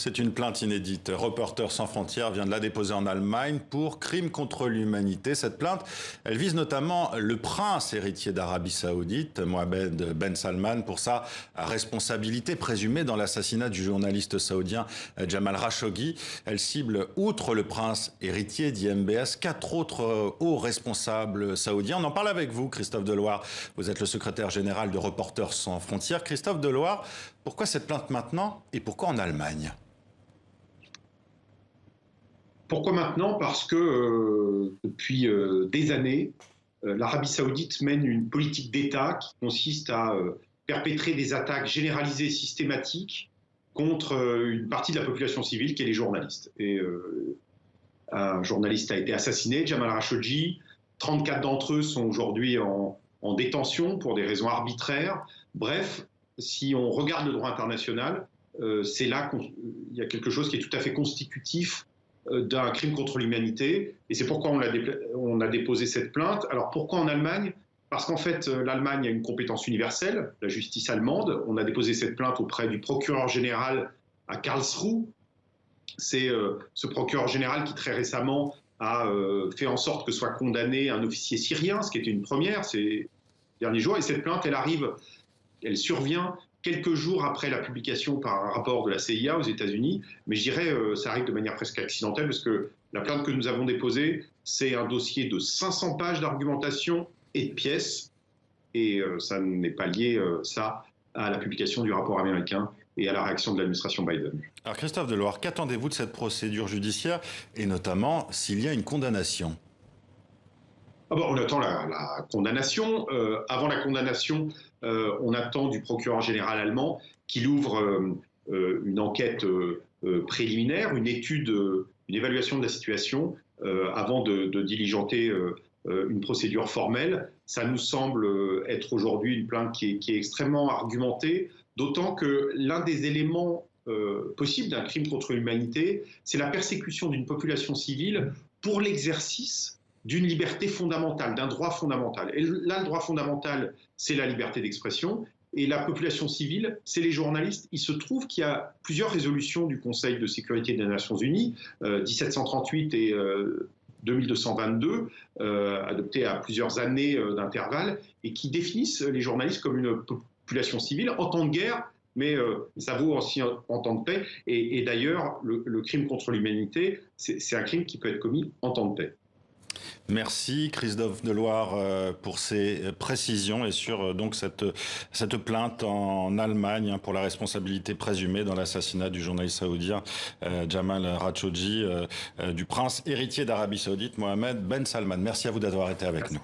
C'est une plainte inédite. Reporters sans frontières vient de la déposer en Allemagne pour crime contre l'humanité. Cette plainte, elle vise notamment le prince héritier d'Arabie Saoudite, Mohammed Ben Salman, pour sa responsabilité présumée dans l'assassinat du journaliste saoudien Jamal Khashoggi. Elle cible, outre le prince héritier d'IMBS, 4 autres hauts responsables saoudiens. On en parle avec vous, Christophe Deloire. Vous êtes le secrétaire général de Reporters sans frontières. Christophe Deloire, pourquoi cette plainte maintenant et pourquoi en Allemagne ? Pourquoi maintenant? Parce que depuis des années, l'Arabie saoudite mène une politique d'État qui consiste à perpétrer des attaques généralisées et systématiques contre une partie de la population civile qui est les journalistes. Un journaliste a été assassiné, Jamal Khashoggi. 34 d'entre eux sont aujourd'hui en détention pour des raisons arbitraires. Bref, si on regarde le droit international, c'est là qu'il y a quelque chose qui est tout à fait constitutif d'un crime contre l'humanité. Et c'est pourquoi on a déposé cette plainte. Alors pourquoi en Allemagne? Parce qu'en fait, l'Allemagne a une compétence universelle, la justice allemande. On a déposé cette plainte auprès du procureur général à Karlsruhe. C'est ce procureur général qui très récemment a fait en sorte que soit condamné un officier syrien, ce qui était une première ces derniers jours. Et cette plainte, elle survient quelques jours après la publication par un rapport de la CIA aux États-Unis. Mais je dirais, ça arrive de manière presque accidentelle, parce que la plainte que nous avons déposée, c'est un dossier de 500 pages d'argumentation et de pièces. Et ça n'est pas lié, ça, à la publication du rapport américain et à la réaction de l'administration Biden. Alors Christophe Deloire, qu'attendez-vous de cette procédure judiciaire, et notamment s'il y a une condamnation ? On attend la condamnation. Avant la condamnation, on attend du procureur général allemand qu'il ouvre une enquête préliminaire, une étude, une évaluation de la situation avant de diligenter une procédure formelle. Ça nous semble être aujourd'hui une plainte qui est extrêmement argumentée, d'autant que l'un des éléments possibles d'un crime contre l'humanité, c'est la persécution d'une population civile pour l'exercice d'une liberté fondamentale, d'un droit fondamental. Et là, le droit fondamental, c'est la liberté d'expression. Et la population civile, c'est les journalistes. Il se trouve qu'il y a plusieurs résolutions du Conseil de sécurité des Nations Unies, 1738 et 2222, adoptées à plusieurs années d'intervalle, et qui définissent les journalistes comme une population civile en temps de guerre, mais ça vaut aussi en temps de paix. Et d'ailleurs, le crime contre l'humanité, c'est un crime qui peut être commis en temps de paix. Merci Christophe Deloire pour ces précisions et sur donc cette plainte en Allemagne pour la responsabilité présumée dans l'assassinat du journaliste saoudien Jamal Khashoggi, du prince héritier d'Arabie Saoudite Mohammed Ben Salman. Merci à vous d'avoir été avec nous.